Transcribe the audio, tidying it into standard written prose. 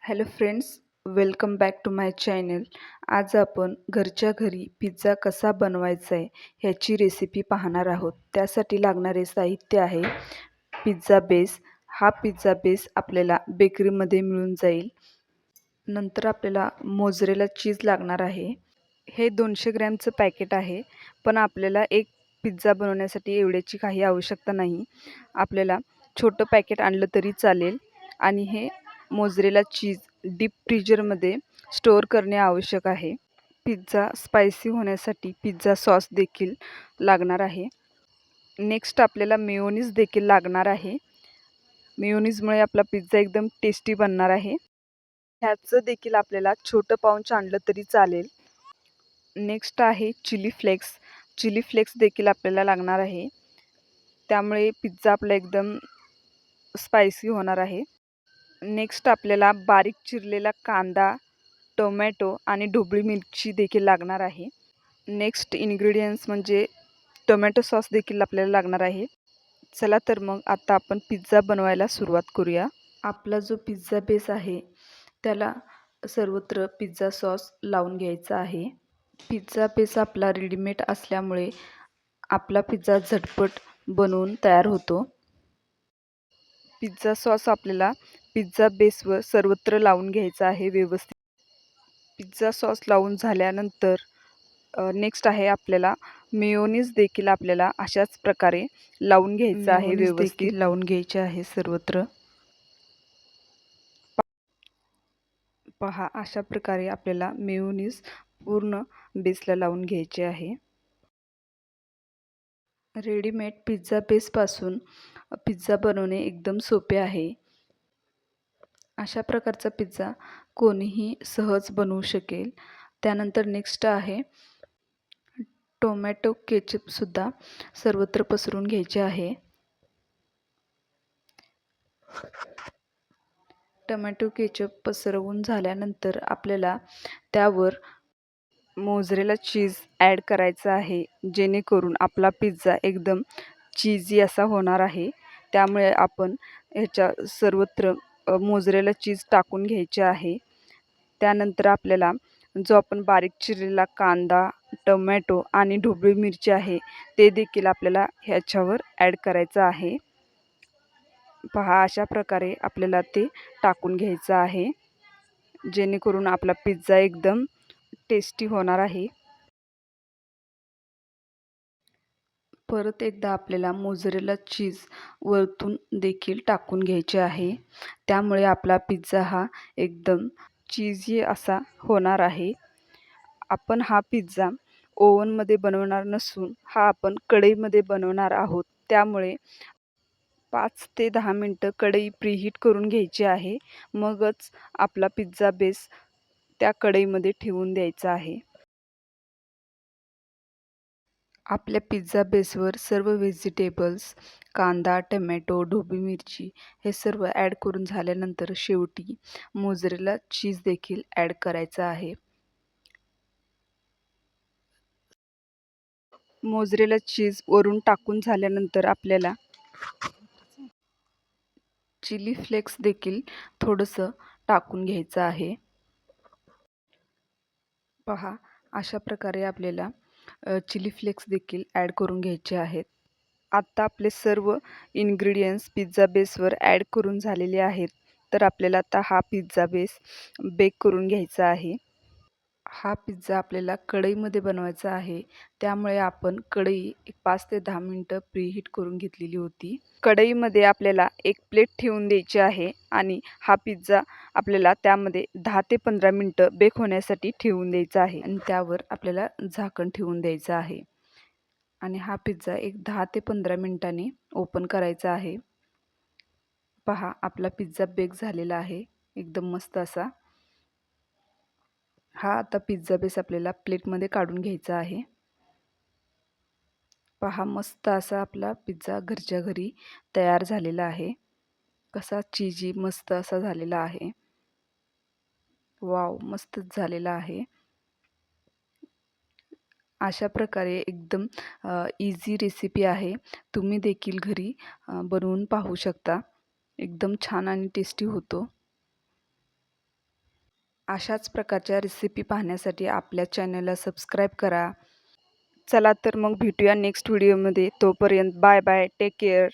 Hello friends, welcome back to my channel. आज आपण घरच्या घरी पिझ्झा कसा बनवायचा आहे ह्याची रेसिपी पाहणार आहोत. त्यासाठी लागणारे साहित्य आहे पिझ्झा बेस. हा पिझ्झा बेस आपल्याला बेकरीमध्ये मिळून जाईल. नंतर आपल्याला मोझरेला चीज लागणार आहे. हे 200 ग्रॅमचं पॅकेट आहे, पण आपल्याला एक पिझ्झा बनवण्यासाठी एवढ्याची काही आवश्यकता नाही. आपल्याला छोटं पॅकेट आणलं तरी चालेल. आणि हे मोझरेला चीज डीप फ्रीजरमध्ये स्टोअर करणे आवश्यक आहे. पिझ्झा स्पायसी होण्यासाठी पिझ्झा सॉस देखील लागणार आहे. नेक्स्ट आपल्याला मेयोनीज देखील लागणार आहे. मेयोनीजमुळे आपला पिझ्झा एकदम टेस्टी बनणार आहे. ह्याचं देखील आपल्याला छोटं पाउच आणलं तरी चालेल. नेक्स्ट आहे चिली फ्लेक्स. चिली फ्लेक्स देखील आपल्याला लागणार आहे. त्यामुळे पिझ्झा आपला एकदम स्पायसी होणार आहे. नेक्स्ट आपल्याला बारीक चिरलेला कांदा, टोमॅटो आणि ढोबळी मिरची देखील लागणार आहे. नेक्स्ट इन्ग्रेडियंट्स म्हणजे टोमॅटो सॉस देखील आपल्याला लागणार आहे. चला तर मग आता आपण पिझ्झा बनवायला सुरुवात करूया. आपला जो पिझ्झा बेस आहे त्याला सर्वत्र पिझ्झा सॉस लावून घ्यायचा आहे. पिझ्झा बेस आपला रेडीमेड असल्यामुळे आपला पिझ्झा झटपट बनवून तयार होतो. पिझ्झा सॉस आपल्याला पिझ्झा बेसवर सर्वत्र लावून घ्यायचा आहे व्यवस्थित. पिझ्झा सॉस लावून झाल्यानंतर नेक्स्ट आहे आपल्याला मेयोनीज देखील आपल्याला अशाच प्रकारे लावून घ्यायचं आहे. व्यवस्थित लावून घ्यायचे आहे सर्वत्र. पहा, अशा प्रकारे आपल्याला मेयोनीज पूर्ण बेसला लावून घ्यायचे आहे. रेडीमेड पिझ्झा बेसपासून पिझ्झा बनवणे एकदम सोपे आहे. अशा प्रकारचा पिझ्झा कोणीही सहज बनवू शकेल. त्यानंतर नेक्स्ट आहे टोमॅटो केचपसुद्धा सर्वत्र पसरून घ्यायचे आहे. टोमॅटो केचप पसरवून झाल्यानंतर आपल्याला त्यावर मोझरेला चीज ॲड करायचा आहे, जेणेकरून आपला पिझ्झा एकदम चीजी असा होणार आहे. त्यामुळे आपण ह्याच्या सर्वत्र मोझरेला चीज टाकून घ्यायचे आहे. त्यानंतर आपल्याला जो आपण बारीक चिरलेला कांदा, टोमॅटो आणि ढोबळी मिरची आहे ते देखील आपल्याला ह्याच्यावर ॲड करायचं आहे. पहा, अशा प्रकारे आपल्याला ते टाकून घ्यायचं आहे, जेणेकरून आपला पिझ्झा एकदम टेस्टी होणार आहे. परत एकदा आपल्याला मोझरेला चीज वरतून देखील टाकून घ्यायचे आहे. त्यामुळे आपला पिझ्झा हा एकदम चीजी असा होणार आहे. आपण हा पिझ्झा ओव्हनमध्ये बनवणार नसून हा आपण कढईमध्ये बनवणार आहोत. त्यामुळे 5 ते 10 मिनटं कढई प्रीहीट करून घ्यायची आहे. मगच आपला पिझ्झा बेस त्या कढईमध्ये ठेवून द्यायचा आहे. आपल्या पिझ्झा बेसवर सर्व व्हेजिटेबल्स कांदा, टोमॅटो, ढोबळी मिरची हे सर्व ॲड करून झाल्यानंतर शेवटी मोझरेला चीज देखील ॲड करायचं आहे. मोझरेला चीज वरून टाकून झाल्यानंतर आपल्याला चिली फ्लेक्स देखील थोडंसं टाकून घ्यायचं आहे. पहा, अशा प्रकारे आपल्याला चिली फ्लेक्स देखील ॲड करून घ्यायचे आहेत. आत्ता आपले सर्व इन्ग्रेडियंट्स पिझ्झा बेसवर ॲड करून झालेले आहेत. तर आपल्याला आता हा पिझ्झा बेस बेक करून घ्यायचा आहे. हा पिझ्झा आपल्याला कढईमध्ये बनवायचा आहे. त्यामुळे आपण कढई 5 ते 10 मिनटं प्रीहीट करून घेतलेली होती. कढईमध्ये आपल्याला एक प्लेट ठेवून द्यायची आहे आणि हा पिझ्झा आपल्याला त्यामध्ये 10 ते 15 मिनटं बेक होण्यासाठी ठेवून द्यायचा आहे. आणि त्यावर आपल्याला झाकण ठेवून द्यायचं आहे. आणि हा पिझ्झा एक 10 ते 15 मिनिटांनी ओपन करायचा आहे. पहा, आपला पिझ्झा बेक झालेला आहे एकदम मस्त असा. हा आता पिझ्झा बेस आपल्याला प्लेटमध्ये काढून घ्यायचा आहे. पहा, मस्त असा आपला पिझ्झा घरच्या घरी तयार झालेला आहे. कसा चीजी मस्त असा झालेला आहे. वाव, मस्तच झालेला आहे. अशा प्रकारे एकदम इझी रेसिपी आहे. तुम्ही देखील घरी बनवून पाहू शकता. एकदम छान आणि टेस्टी होतो. अशाच प्रकारच्या रेसिपी पाहण्यासाठी आपल्या चॅनलला सबस्क्राईब करा. चला तर मग भेटूया नेक्स्ट व्हिडिओमध्ये. तोपर्यंत बाय बाय, टेक केअर.